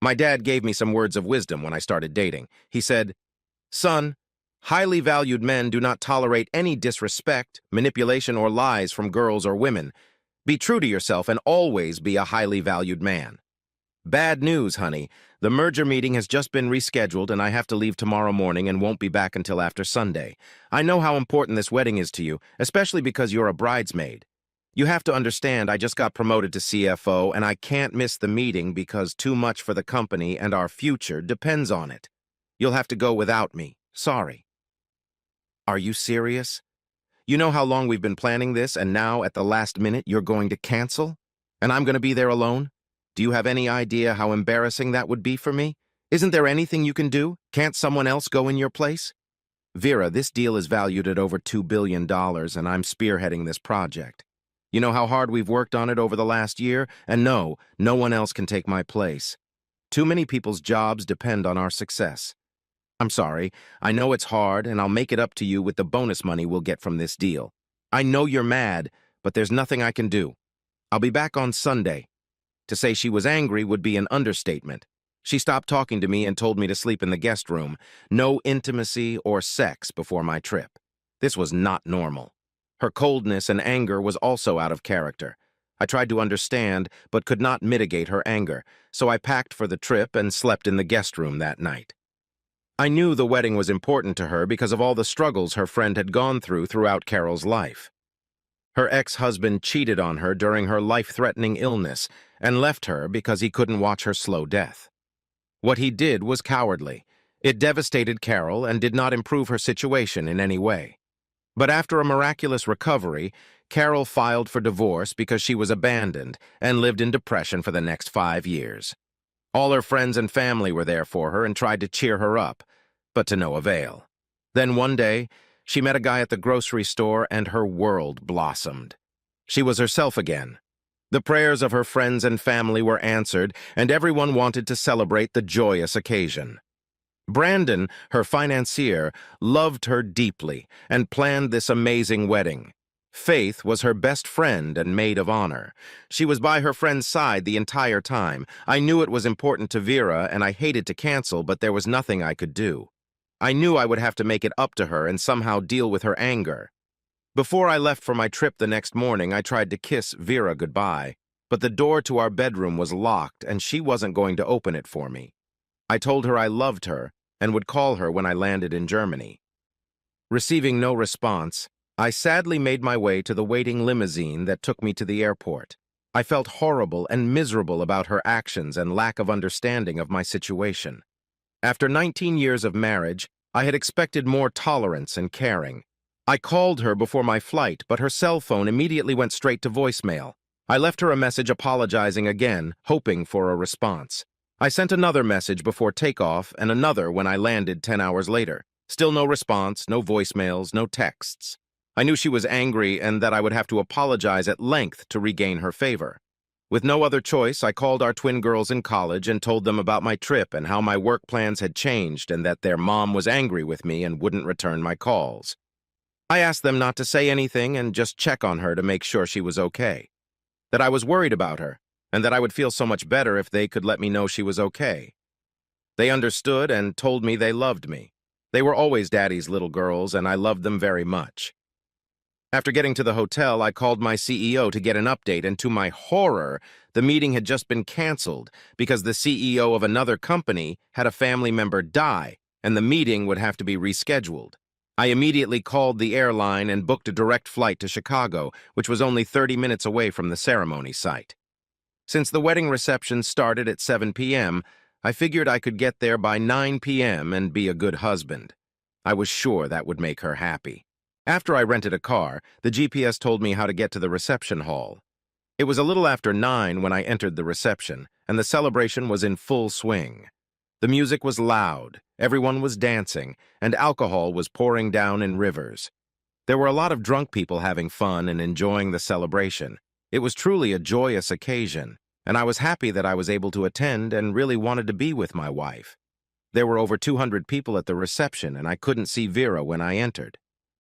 My dad gave me some words of wisdom when I started dating. He said, "Son, highly valued men do not tolerate any disrespect, manipulation, or lies from girls or women. Be true to yourself and always be a highly valued man." Bad news, honey. The merger meeting has just been rescheduled and I have to leave tomorrow morning and won't be back until after Sunday. I know how important this wedding is to you, especially because you're a bridesmaid. You have to understand I just got promoted to CFO and I can't miss the meeting because too much for the company and our future depends on it. You'll have to go without me. Sorry. Are you serious? You know how long we've been planning this and now at the last minute you're going to cancel? And I'm going to be there alone? Do you have any idea how embarrassing that would be for me? Isn't there anything you can do? Can't someone else go in your place? Vera, this deal is valued at over $2 billion and I'm spearheading this project. You know how hard we've worked on it over the last year? And no one else can take my place. Too many people's jobs depend on our success. I'm sorry, I know it's hard and I'll make it up to you with the bonus money we'll get from this deal. I know you're mad, but there's nothing I can do. I'll be back on Sunday. To say she was angry would be an understatement. She stopped talking to me and told me to sleep in the guest room. No intimacy or sex before my trip. This was not normal. Her coldness and anger was also out of character. I tried to understand, but could not mitigate her anger, so I packed for the trip and slept in the guest room that night. I knew the wedding was important to her because of all the struggles her friend had gone through throughout Carol's life. Her ex-husband cheated on her during her life-threatening illness and left her because he couldn't watch her slow death. What he did was cowardly. It devastated Carol and did not improve her situation in any way. But after a miraculous recovery, Carol filed for divorce because she was abandoned and lived in depression for the next 5 years. All her friends and family were there for her and tried to cheer her up, but to no avail. Then one day, she met a guy at the grocery store and her world blossomed. She was herself again. The prayers of her friends and family were answered, and everyone wanted to celebrate the joyous occasion. Brandon, her financier, loved her deeply and planned this amazing wedding. Faith was her best friend and maid of honor. She was by her friend's side the entire time. I knew it was important to Vera, and I hated to cancel, but there was nothing I could do. I knew I would have to make it up to her and somehow deal with her anger. Before I left for my trip the next morning, I tried to kiss Vera goodbye, but the door to our bedroom was locked and she wasn't going to open it for me. I told her I loved her and would call her when I landed in Germany. Receiving no response, I sadly made my way to the waiting limousine that took me to the airport. I felt horrible and miserable about her actions and lack of understanding of my situation. After 19 years of marriage, I had expected more tolerance and caring. I called her before my flight, but her cell phone immediately went straight to voicemail. I left her a message apologizing again, hoping for a response. I sent another message before takeoff and another when I landed 10 hours later. Still no response, no voicemails, no texts. I knew she was angry and that I would have to apologize at length to regain her favor. With no other choice, I called our twin girls in college and told them about my trip and how my work plans had changed and that their mom was angry with me and wouldn't return my calls. I asked them not to say anything and just check on her to make sure she was okay. That I was worried about her, and that I would feel so much better if they could let me know she was okay. They understood and told me they loved me. They were always Daddy's little girls, and I loved them very much. After getting to the hotel, I called my CEO to get an update, and to my horror, the meeting had just been canceled because the CEO of another company had a family member die, and the meeting would have to be rescheduled. I immediately called the airline and booked a direct flight to Chicago, which was only 30 minutes away from the ceremony site. Since the wedding reception started at 7 p.m., I figured I could get there by 9 p.m. and be a good husband. I was sure that would make her happy. After I rented a car, the GPS told me how to get to the reception hall. It was a little after 9 when I entered the reception, and the celebration was in full swing. The music was loud, everyone was dancing, and alcohol was pouring down in rivers. There were a lot of drunk people having fun and enjoying the celebration. It was truly a joyous occasion, and I was happy that I was able to attend and really wanted to be with my wife. There were over 200 people at the reception, and I couldn't see Vera when I entered.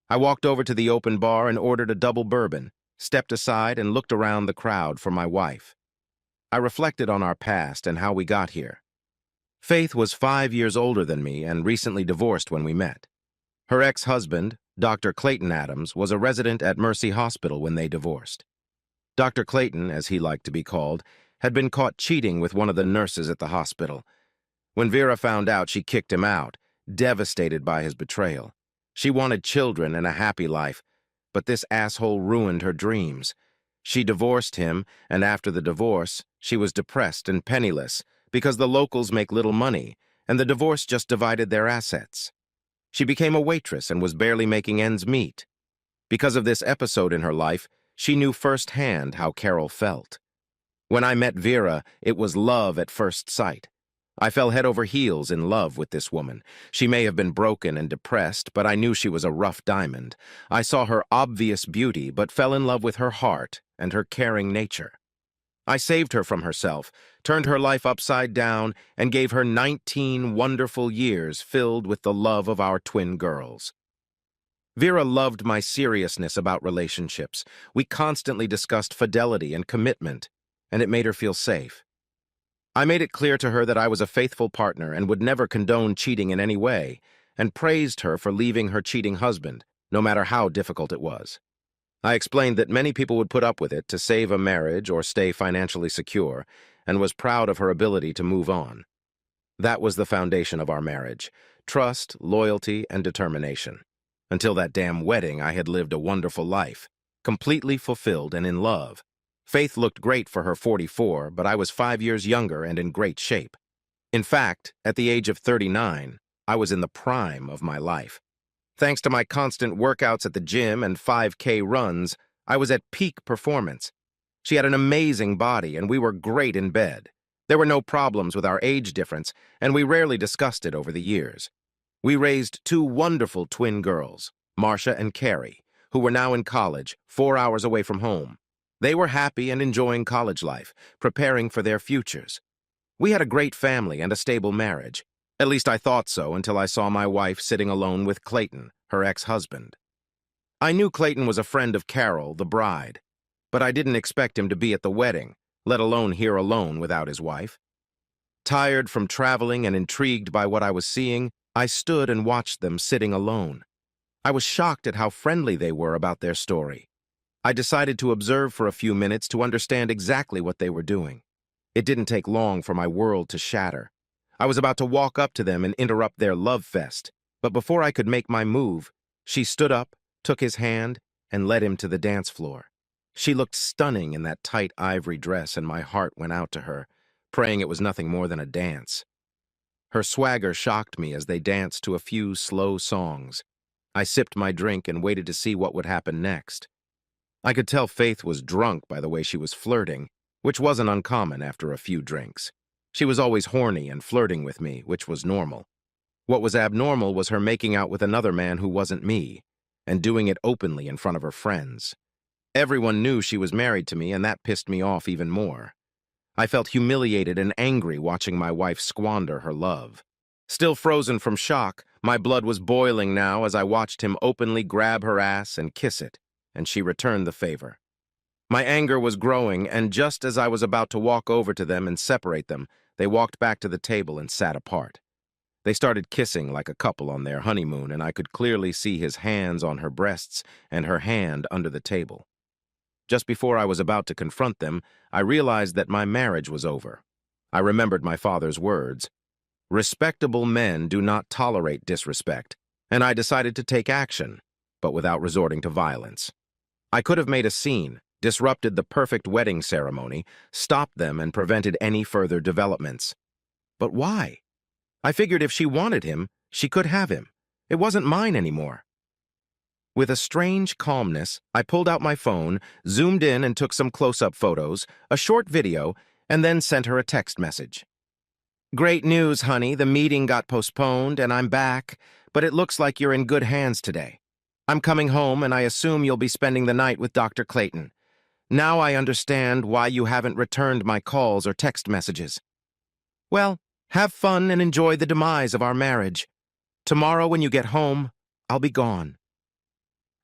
I walked over to the open bar and ordered a double bourbon, stepped aside and looked around the crowd for my wife. I reflected on our past and how we got here. Faith was 5 years older than me and recently divorced when we met. Her ex-husband, Dr. Clayton Adams, was a resident at Mercy Hospital when they divorced. Dr. Clayton, as he liked to be called, had been caught cheating with one of the nurses at the hospital. When Vera found out, she kicked him out, devastated by his betrayal. She wanted children and a happy life, but this asshole ruined her dreams. She divorced him, and after the divorce, she was depressed and penniless because the locals make little money, and the divorce just divided their assets. She became a waitress and was barely making ends meet. Because of this episode in her life, she knew firsthand how Carol felt. When I met Vera, it was love at first sight. I fell head over heels in love with this woman. She may have been broken and depressed, but I knew she was a rough diamond. I saw her obvious beauty, but fell in love with her heart and her caring nature. I saved her from herself, turned her life upside down, and gave her 19 wonderful years filled with the love of our twin girls. Vera loved my seriousness about relationships. We constantly discussed fidelity and commitment, and it made her feel safe. I made it clear to her that I was a faithful partner and would never condone cheating in any way, and praised her for leaving her cheating husband, no matter how difficult it was. I explained that many people would put up with it to save a marriage or stay financially secure, and was proud of her ability to move on. That was the foundation of our marriage: trust, loyalty, and determination. Until that damn wedding, I had lived a wonderful life, completely fulfilled and in love. Faith looked great for her 44, but I was 5 years younger and in great shape. In fact, at the age of 39, I was in the prime of my life. Thanks to my constant workouts at the gym and 5K runs, I was at peak performance. She had an amazing body, and we were great in bed. There were no problems with our age difference, and we rarely discussed it over the years. We raised 2 wonderful twin girls, Marcia and Carrie, who were now in college, 4 hours away from home. They were happy and enjoying college life, preparing for their futures. We had a great family and a stable marriage. At least I thought so until I saw my wife sitting alone with Clayton, her ex-husband. I knew Clayton was a friend of Carol, the bride, but I didn't expect him to be at the wedding, let alone here alone without his wife. Tired from traveling and intrigued by what I was seeing, I stood and watched them sitting alone. I was shocked at how friendly they were about their story. I decided to observe for a few minutes to understand exactly what they were doing. It didn't take long for my world to shatter. I was about to walk up to them and interrupt their love fest, but before I could make my move, she stood up, took his hand, and led him to the dance floor. She looked stunning in that tight ivory dress, and my heart went out to her, praying it was nothing more than a dance. Her swagger shocked me as they danced to a few slow songs. I sipped my drink and waited to see what would happen next. I could tell Faith was drunk by the way she was flirting, which wasn't uncommon after a few drinks. She was always horny and flirting with me, which was normal. What was abnormal was her making out with another man who wasn't me, and doing it openly in front of her friends. Everyone knew she was married to me, and that pissed me off even more. I felt humiliated and angry watching my wife squander her love. Still frozen from shock, my blood was boiling now as I watched him openly grab her ass and kiss it, and she returned the favor. My anger was growing, and just as I was about to walk over to them and separate them, they walked back to the table and sat apart. They started kissing like a couple on their honeymoon, and I could clearly see his hands on her breasts and her hand under the table. Just before I was about to confront them, I realized that my marriage was over. I remembered my father's words. Respectable men do not tolerate disrespect, and I decided to take action, but without resorting to violence. I could have made a scene, disrupted the perfect wedding ceremony, stopped them, and prevented any further developments. But why? I figured if she wanted him, she could have him. It wasn't mine anymore. With a strange calmness, I pulled out my phone, zoomed in and took some close-up photos, a short video, and then sent her a text message. Great news, honey. The meeting got postponed, and I'm back, but it looks like you're in good hands today. I'm coming home, and I assume you'll be spending the night with Dr. Clayton. Now I understand why you haven't returned my calls or text messages. Well, have fun and enjoy the demise of our marriage. Tomorrow when you get home, I'll be gone.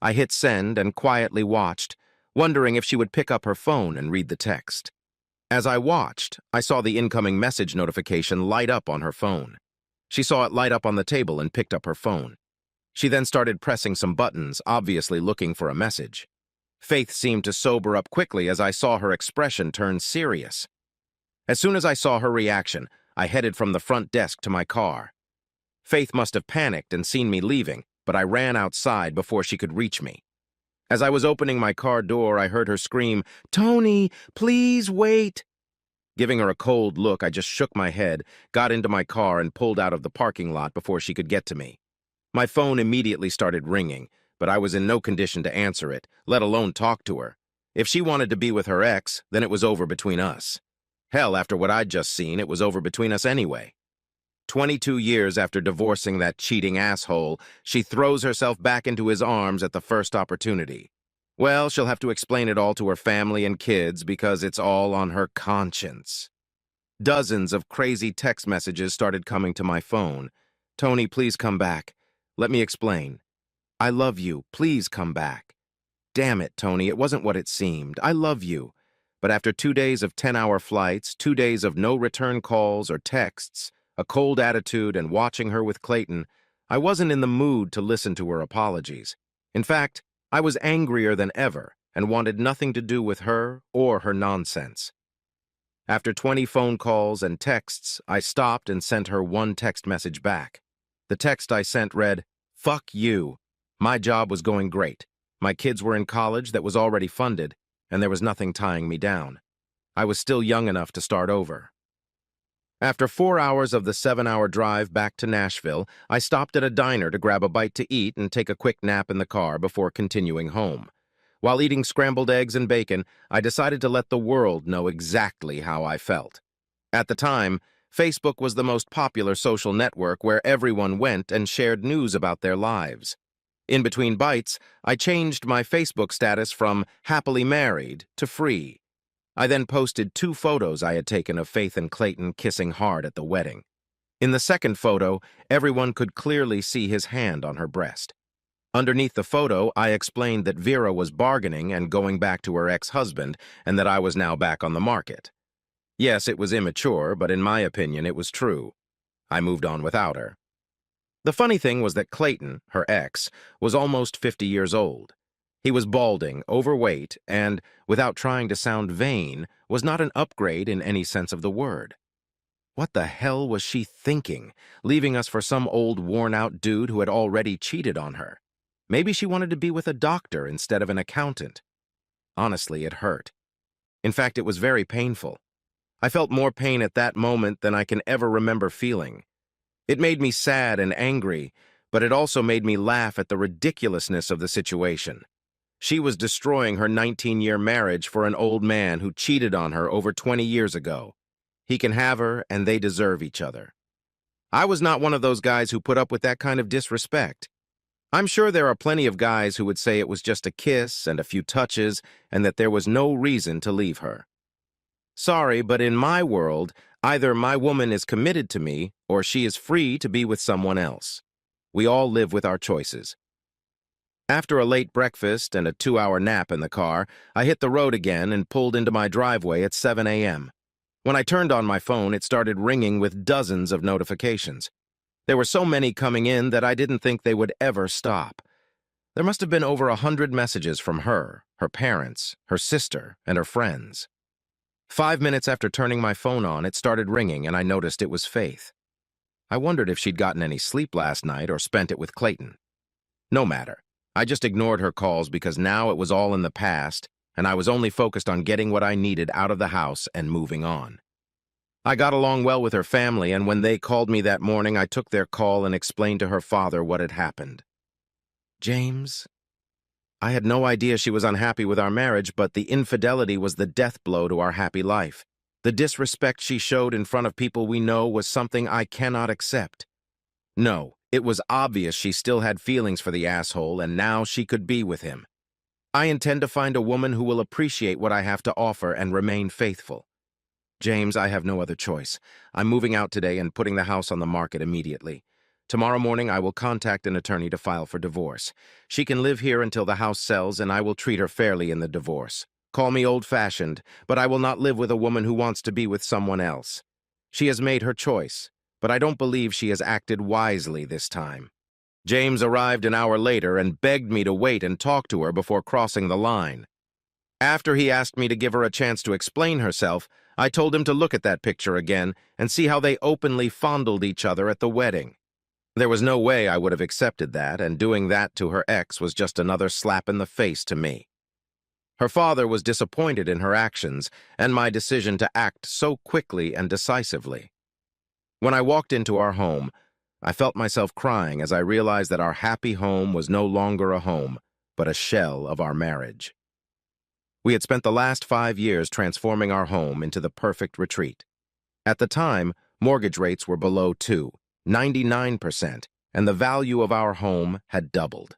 I hit send and quietly watched, wondering if she would pick up her phone and read the text. As I watched, I saw the incoming message notification light up on her phone. She saw it light up on the table and picked up her phone. She then started pressing some buttons, obviously looking for a message. Faith seemed to sober up quickly as I saw her expression turn serious. As soon as I saw her reaction, I headed from the front desk to my car. Faith must have panicked and seen me leaving, but I ran outside before she could reach me. As I was opening my car door, I heard her scream, "Tony, please wait." Giving her a cold look, I just shook my head, got into my car, and pulled out of the parking lot before she could get to me. My phone immediately started ringing, but I was in no condition to answer it, let alone talk to her. If she wanted to be with her ex, then it was over between us. Hell, after what I'd just seen, it was over between us anyway. 22 years after divorcing that cheating asshole, she throws herself back into his arms at the first opportunity. Well, she'll have to explain it all to her family and kids because it's all on her conscience. Dozens of crazy text messages started coming to my phone. "Tony, please come back. Let me explain. I love you. Please come back. Damn it, Tony, it wasn't what it seemed. I love you. But after 2 days of 10-hour flights, 2 days of no return calls or texts, a cold attitude, and watching her with Clayton, I wasn't in the mood to listen to her apologies. In fact, I was angrier than ever and wanted nothing to do with her or her nonsense. After 20 phone calls and texts, I stopped and sent her one text message back. The text I sent read, "Fuck you. My job was going great. My kids were in college that was already funded, and there was nothing tying me down. I was still young enough to start over." After 4 hours of the 7-hour drive back to Nashville, I stopped at a diner to grab a bite to eat and take a quick nap in the car before continuing home. While eating scrambled eggs and bacon, I decided to let the world know exactly how I felt. At the time, Facebook was the most popular social network where everyone went and shared news about their lives. In between bites, I changed my Facebook status from happily married to free. I then posted 2 photos I had taken of Faith and Clayton kissing hard at the wedding. In the second photo, everyone could clearly see his hand on her breast. Underneath the photo, I explained that Vera was bargaining and going back to her ex-husband and that I was now back on the market. Yes, it was immature, but in my opinion, it was true. I moved on without her. The funny thing was that Clayton, her ex, was almost 50 years old. He was balding, overweight, and, without trying to sound vain, was not an upgrade in any sense of the word. What the hell was she thinking, leaving us for some old worn-out dude who had already cheated on her? Maybe she wanted to be with a doctor instead of an accountant. Honestly, it hurt. In fact, it was very painful. I felt more pain at that moment than I can ever remember feeling. It made me sad and angry, but it also made me laugh at the ridiculousness of the situation. She was destroying her 19-year marriage for an old man who cheated on her over 20 years ago. He can have her, and they deserve each other. I was not one of those guys who put up with that kind of disrespect. I'm sure there are plenty of guys who would say it was just a kiss and a few touches and that there was no reason to leave her. Sorry, but in my world, either my woman is committed to me or she is free to be with someone else. We all live with our choices. After a late breakfast and a 2-hour nap in the car, I hit the road again and pulled into my driveway at 7 a.m. When I turned on my phone, it started ringing with dozens of notifications. There were so many coming in that I didn't think they would ever stop. There must have been over 100 messages from her, her parents, her sister, and her friends. 5 minutes after turning my phone on, it started ringing and I noticed it was Faith. I wondered if she'd gotten any sleep last night or spent it with Clayton. No matter. I just ignored her calls because now it was all in the past, and I was only focused on getting what I needed out of the house and moving on. I got along well with her family, and when they called me that morning, I took their call and explained to her father what had happened. James? I had no idea she was unhappy with our marriage, but the infidelity was the death blow to our happy life. The disrespect she showed in front of people we know was something I cannot accept. No. It was obvious she still had feelings for the asshole, and now she could be with him. I intend to find a woman who will appreciate what I have to offer and remain faithful. James, I have no other choice. I'm moving out today and putting the house on the market immediately. Tomorrow morning, I will contact an attorney to file for divorce. She can live here until the house sells, and I will treat her fairly in the divorce. Call me old-fashioned, but I will not live with a woman who wants to be with someone else. She has made her choice, but I don't believe she has acted wisely this time. James arrived an hour later and begged me to wait and talk to her before crossing the line. After he asked me to give her a chance to explain herself, I told him to look at that picture again and see how they openly fondled each other at the wedding. There was no way I would have accepted that, and doing that to her ex was just another slap in the face to me. Her father was disappointed in her actions and my decision to act so quickly and decisively. When I walked into our home, I felt myself crying as I realized that our happy home was no longer a home, but a shell of our marriage. We had spent the last 5 years transforming our home into the perfect retreat. At the time, mortgage rates were below 99%, and the value of our home had doubled.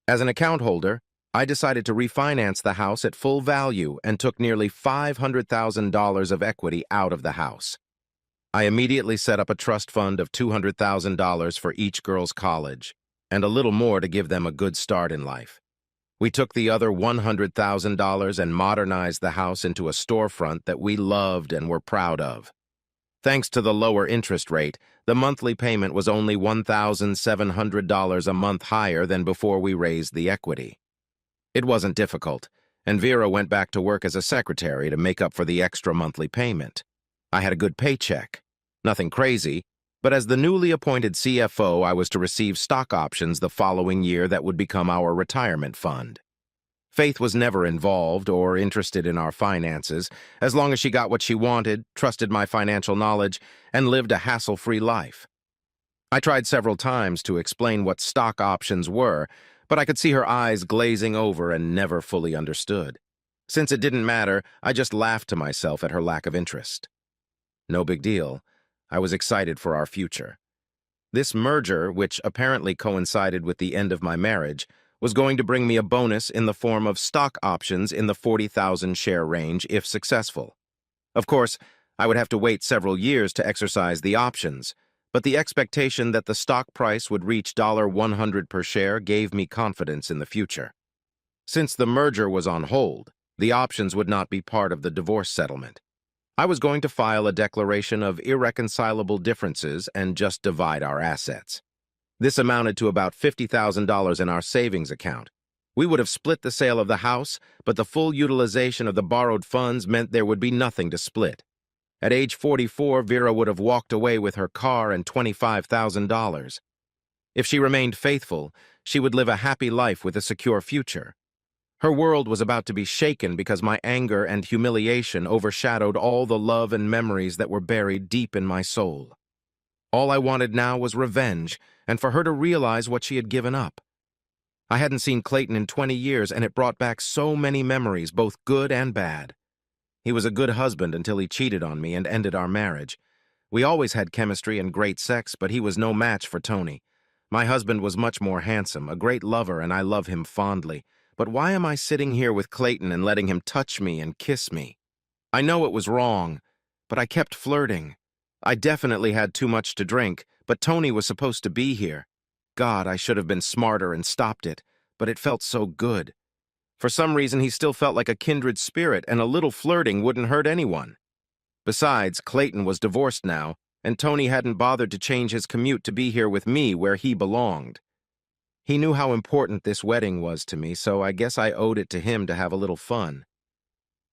As an account holder, I decided to refinance the house at full value and took nearly $500,000 of equity out of the house. I immediately set up a trust fund of $200,000 for each girl's college, and a little more to give them a good start in life. We took the other $100,000 and modernized the house into a storefront that we loved and were proud of. Thanks to the lower interest rate, the monthly payment was only $1,700 a month higher than before we raised the equity. It wasn't difficult, and Vera went back to work as a secretary to make up for the extra monthly payment. I had a good paycheck. Nothing crazy, but as the newly appointed CFO, I was to receive stock options the following year that would become our retirement fund. Faith was never involved or interested in our finances, as long as she got what she wanted, trusted my financial knowledge, and lived a hassle-free life. I tried several times to explain what stock options were, but I could see her eyes glazing over and never fully understood. Since it didn't matter, I just laughed to myself at her lack of interest. No big deal. I was excited for our future. This merger, which apparently coincided with the end of my marriage, was going to bring me a bonus in the form of stock options in the 40,000 share range if successful. Of course, I would have to wait several years to exercise the options, but the expectation that the stock price would reach $100 per share gave me confidence in the future. Since the merger was on hold, the options would not be part of the divorce settlement. I was going to file a declaration of irreconcilable differences and just divide our assets. This amounted to about $50,000 in our savings account. We would have split the sale of the house, but the full utilization of the borrowed funds meant there would be nothing to split. At age 44, Vera would have walked away with her car and $25,000. If she remained faithful, she would live a happy life with a secure future. Her world was about to be shaken because my anger and humiliation overshadowed all the love and memories that were buried deep in my soul. All I wanted now was revenge, and for her to realize what she had given up. I hadn't seen Clayton in 20 years, and it brought back so many memories, both good and bad. He was a good husband until he cheated on me and ended our marriage. We always had chemistry and great sex, but he was no match for Tony. My husband was much more handsome, a great lover, and I love him fondly. But why am I sitting here with Clayton and letting him touch me and kiss me? I know it was wrong, but I kept flirting. I definitely had too much to drink, but Tony was supposed to be here. God, I should have been smarter and stopped it, but it felt so good. For some reason, he still felt like a kindred spirit, and a little flirting wouldn't hurt anyone. Besides, Clayton was divorced now, and Tony hadn't bothered to change his commute to be here with me where he belonged. He knew how important this wedding was to me, so I guess I owed it to him to have a little fun.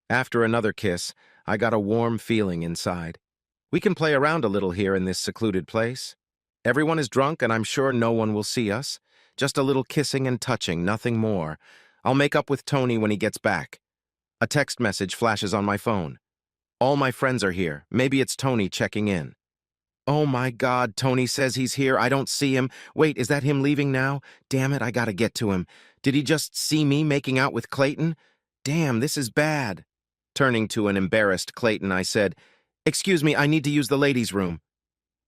After another kiss, I got a warm feeling inside. We can play around a little here in this secluded place. Everyone is drunk, and I'm sure no one will see us. Just a little kissing and touching, nothing more. I'll make up with Tony when he gets back. A text message flashes on my phone. All my friends are here. Maybe it's Tony checking in. Oh my God, Tony says he's here. I don't see him. Wait, is that him leaving now? Damn it, I gotta get to him. Did he just see me making out with Clayton? Damn, this is bad. Turning to an embarrassed Clayton, I said, "Excuse me, I need to use the ladies' room."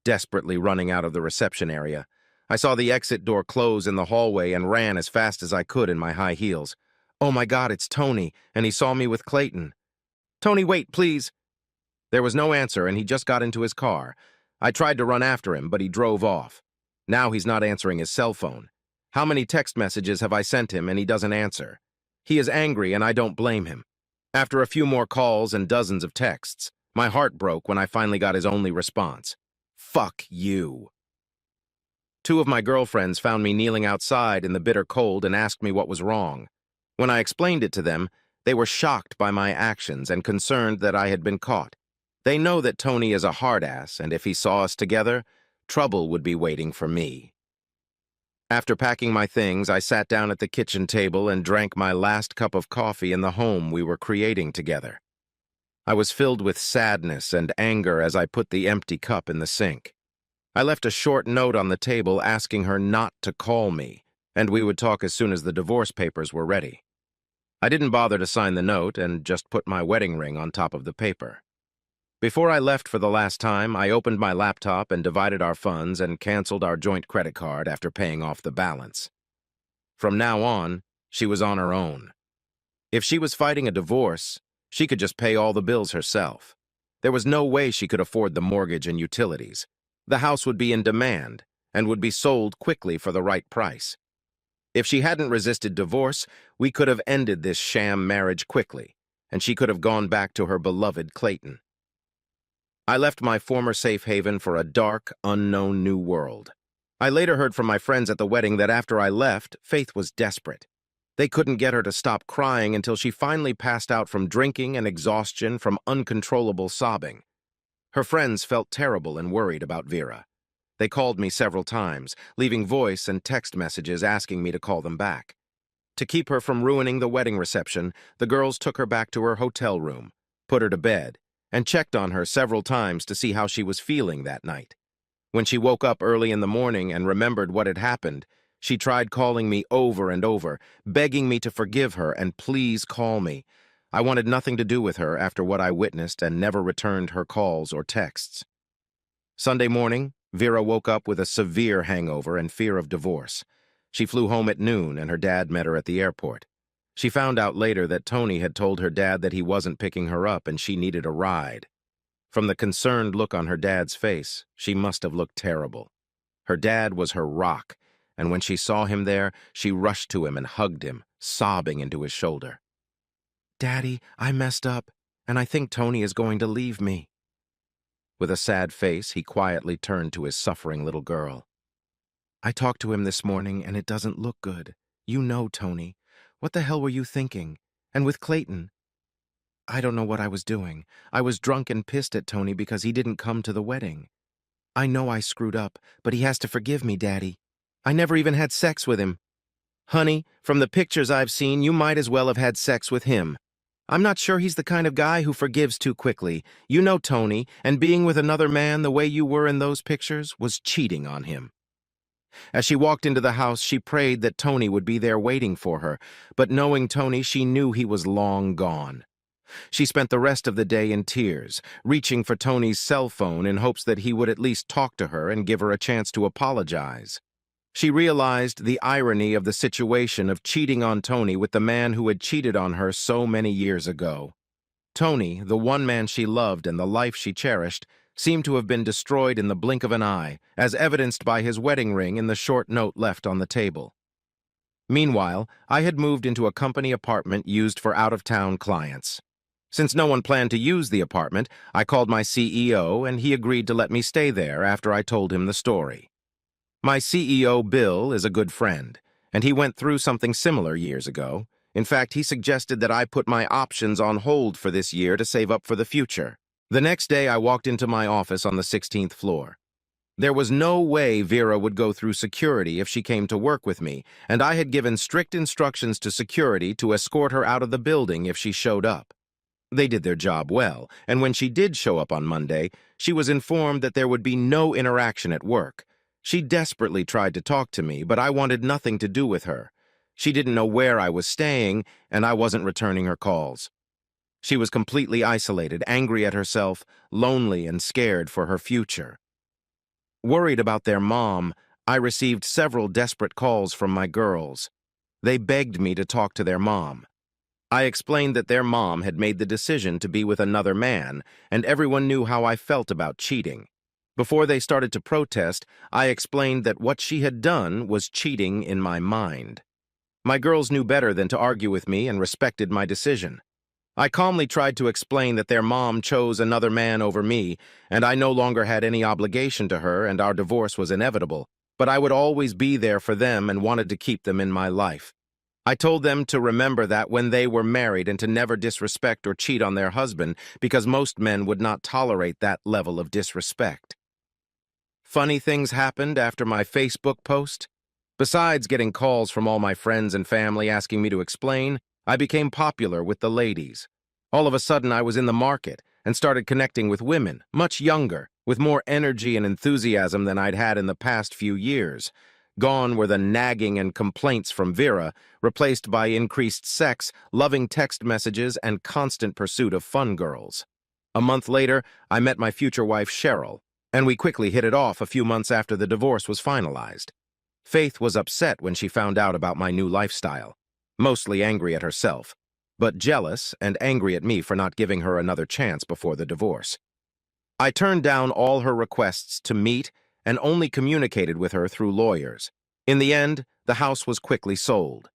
Desperately running out of the reception area, I saw the exit door close in the hallway and ran as fast as I could in my high heels. Oh my God, it's Tony, and he saw me with Clayton. Tony, wait, please. There was no answer, and he just got into his car. I tried to run after him, but he drove off. Now he's not answering his cell phone. How many text messages have I sent him, and he doesn't answer? He is angry, and I don't blame him. After a few more calls and dozens of texts, my heart broke when I finally got his only response. Fuck you. Two of my girlfriends found me kneeling outside in the bitter cold and asked me what was wrong. When I explained it to them, they were shocked by my actions and concerned that I had been caught. They know that Tony is a hard-ass, and if he saw us together, trouble would be waiting for me. After packing my things, I sat down at the kitchen table and drank my last cup of coffee in the home we were creating together. I was filled with sadness and anger as I put the empty cup in the sink. I left a short note on the table asking her not to call me, and we would talk as soon as the divorce papers were ready. I didn't bother to sign the note and just put my wedding ring on top of the paper. Before I left for the last time, I opened my laptop and divided our funds and canceled our joint credit card after paying off the balance. From now on, she was on her own. If she was fighting a divorce, she could just pay all the bills herself. There was no way she could afford the mortgage and utilities. The house would be in demand and would be sold quickly for the right price. If she hadn't resisted divorce, we could have ended this sham marriage quickly, and she could have gone back to her beloved Clayton. I left my former safe haven for a dark, unknown new world. I later heard from my friends at the wedding that after I left, Faith was desperate. They couldn't get her to stop crying until she finally passed out from drinking and exhaustion from uncontrollable sobbing. Her friends felt terrible and worried about Vera. They called me several times, leaving voice and text messages asking me to call them back. To keep her from ruining the wedding reception, the girls took her back to her hotel room, put her to bed, and checked on her several times to see how she was feeling that night. When she woke up early in the morning and remembered what had happened, she tried calling me over and over, begging me to forgive her and please call me. I wanted nothing to do with her after what I witnessed and never returned her calls or texts. Sunday morning, Vera woke up with a severe hangover and fear of divorce. She flew home at noon and her dad met her at the airport. She found out later that Tony had told her dad that he wasn't picking her up and she needed a ride. From the concerned look on her dad's face, she must have looked terrible. Her dad was her rock, and when she saw him there, she rushed to him and hugged him, sobbing into his shoulder. "Daddy, I messed up, and I think Tony is going to leave me." With a sad face, he quietly turned to his suffering little girl. "I talked to him this morning, and it doesn't look good. You know, Tony. What the hell were you thinking? And with Clayton?" "I don't know what I was doing. I was drunk and pissed at Tony because he didn't come to the wedding. I know I screwed up, but he has to forgive me, Daddy. I never even had sex with him." "Honey, from the pictures I've seen, you might as well have had sex with him. I'm not sure he's the kind of guy who forgives too quickly. You know Tony, and being with another man the way you were in those pictures was cheating on him." As she walked into the house, she prayed that Tony would be there waiting for her, but knowing Tony, she knew he was long gone. She spent the rest of the day in tears, reaching for Tony's cell phone in hopes that he would at least talk to her and give her a chance to apologize. She realized the irony of the situation of cheating on Tony with the man who had cheated on her so many years ago. Tony, the one man she loved and the life she cherished, seemed to have been destroyed in the blink of an eye, as evidenced by his wedding ring and the short note left on the table. Meanwhile, I had moved into a company apartment used for out-of-town clients. Since no one planned to use the apartment, I called my CEO and he agreed to let me stay there after I told him the story. My CEO, Bill, is a good friend, and he went through something similar years ago. In fact, he suggested that I put my options on hold for this year to save up for the future. The next day, I walked into my office on the 16th floor. There was no way Vera would go through security if she came to work with me, and I had given strict instructions to security to escort her out of the building if she showed up. They did their job well, and when she did show up on Monday, she was informed that there would be no interaction at work. She desperately tried to talk to me, but I wanted nothing to do with her. She didn't know where I was staying, and I wasn't returning her calls. She was completely isolated, angry at herself, lonely and scared for her future. Worried about their mom, I received several desperate calls from my girls. They begged me to talk to their mom. I explained that their mom had made the decision to be with another man, and everyone knew how I felt about cheating. Before they started to protest, I explained that what she had done was cheating in my mind. My girls knew better than to argue with me and respected my decision. I calmly tried to explain that their mom chose another man over me, and I no longer had any obligation to her, and our divorce was inevitable, but I would always be there for them and wanted to keep them in my life. I told them to remember that when they were married and to never disrespect or cheat on their husband, because most men would not tolerate that level of disrespect. Funny things happened after my Facebook post. Besides getting calls from all my friends and family asking me to explain, I became popular with the ladies. All of a sudden, I was in the market and started connecting with women, much younger, with more energy and enthusiasm than I'd had in the past few years. Gone were the nagging and complaints from Vera, replaced by increased sex, loving text messages, and constant pursuit of fun girls. A month later, I met my future wife, Cheryl, and we quickly hit it off a few months after the divorce was finalized. Faith was upset when she found out about my new lifestyle, mostly angry at herself, but jealous and angry at me for not giving her another chance before the divorce. I turned down all her requests to meet and only communicated with her through lawyers. In the end, the house was quickly sold.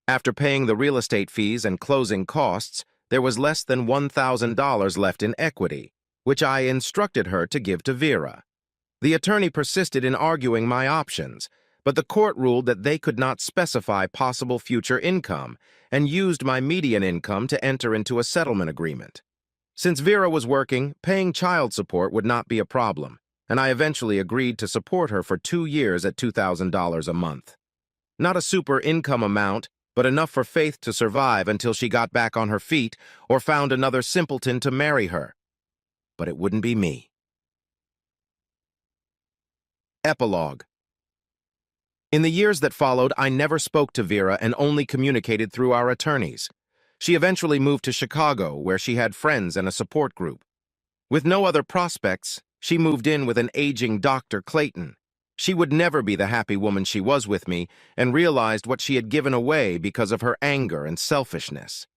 After paying the real estate fees and closing costs, there was less than $1,000 left in equity, which I instructed her to give to Vera. The attorney persisted in arguing my options, but the court ruled that they could not specify possible future income and used my median income to enter into a settlement agreement. Since Vera was working, paying child support would not be a problem, and I eventually agreed to support her for 2 years at $2,000 a month. Not a super income amount, but enough for Faith to survive until she got back on her feet or found another simpleton to marry her. But it wouldn't be me. Epilogue. In the years that followed, I never spoke to Vera and only communicated through our attorneys. She eventually moved to Chicago, where she had friends and a support group. With no other prospects, she moved in with an aging Dr. Clayton. She would never be the happy woman she was with me, and realized what she had given away because of her anger and selfishness.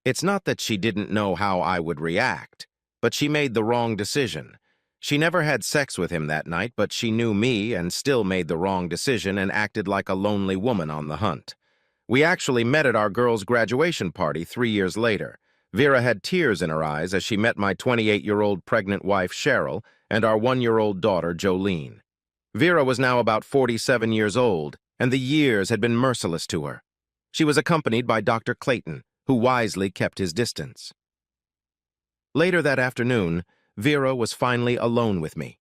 It's not that she didn't know how I would react, but she made the wrong decision. She never had sex with him that night, but she knew me and still made the wrong decision and acted like a lonely woman on the hunt. We actually met at our girls' graduation party 3 years later. Vera had tears in her eyes as she met my 28-year-old pregnant wife, Cheryl, and our 1-year-old daughter, Jolene. Vera was now about 47 years old, and the years had been merciless to her. She was accompanied by Dr. Clayton, who wisely kept his distance. Later that afternoon, Vera was finally alone with me.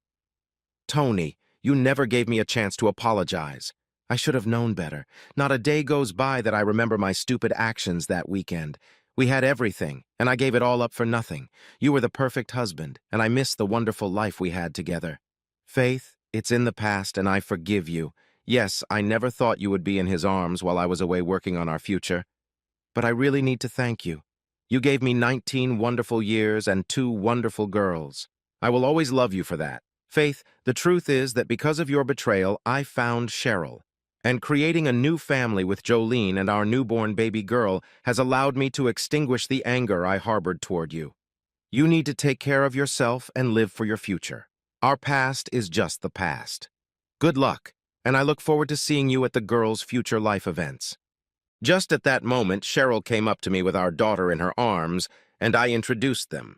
"Tony, you never gave me a chance to apologize. I should have known better. Not a day goes by that I remember my stupid actions that weekend. We had everything, and I gave it all up for nothing. You were the perfect husband, and I miss the wonderful life we had together. Faith, it's in the past, and I forgive you. Yes, I never thought you would be in his arms while I was away working on our future. But I really need to thank you. You gave me 19 wonderful years and 2 wonderful girls. I will always love you for that. Faith, the truth is that because of your betrayal, I found Cheryl. And creating a new family with Jolene and our newborn baby girl has allowed me to extinguish the anger I harbored toward you. You need to take care of yourself and live for your future. Our past is just the past. Good luck, and I look forward to seeing you at the girls' future life events." Just at that moment, Cheryl came up to me with our daughter in her arms, and I introduced them.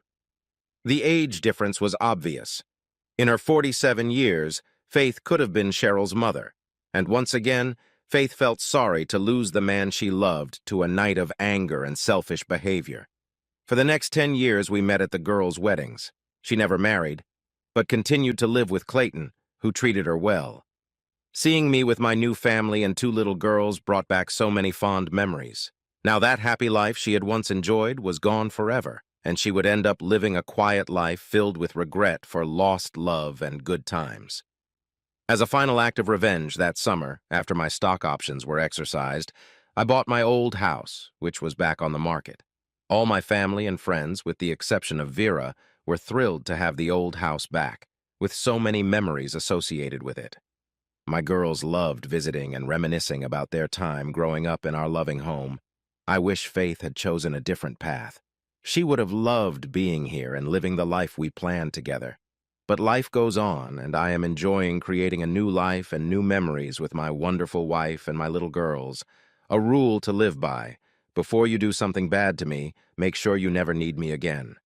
The age difference was obvious. In her 47 years, Faith could have been Cheryl's mother, and once again, Faith felt sorry to lose the man she loved to a night of anger and selfish behavior. For the next 10 years, we met at the girls' weddings. She never married, but continued to live with Clayton, who treated her well. Seeing me with my new family and 2 little girls brought back so many fond memories. Now that happy life she had once enjoyed was gone forever, and she would end up living a quiet life filled with regret for lost love and good times. As a final act of revenge that summer, after my stock options were exercised, I bought my old house, which was back on the market. All my family and friends, with the exception of Vera, were thrilled to have the old house back, with so many memories associated with it. My girls loved visiting and reminiscing about their time growing up in our loving home. I wish Faith had chosen a different path. She would have loved being here and living the life we planned together. But life goes on, and I am enjoying creating a new life and new memories with my wonderful wife and my little girls. A rule to live by: Before you do something bad to me, make sure you never need me again.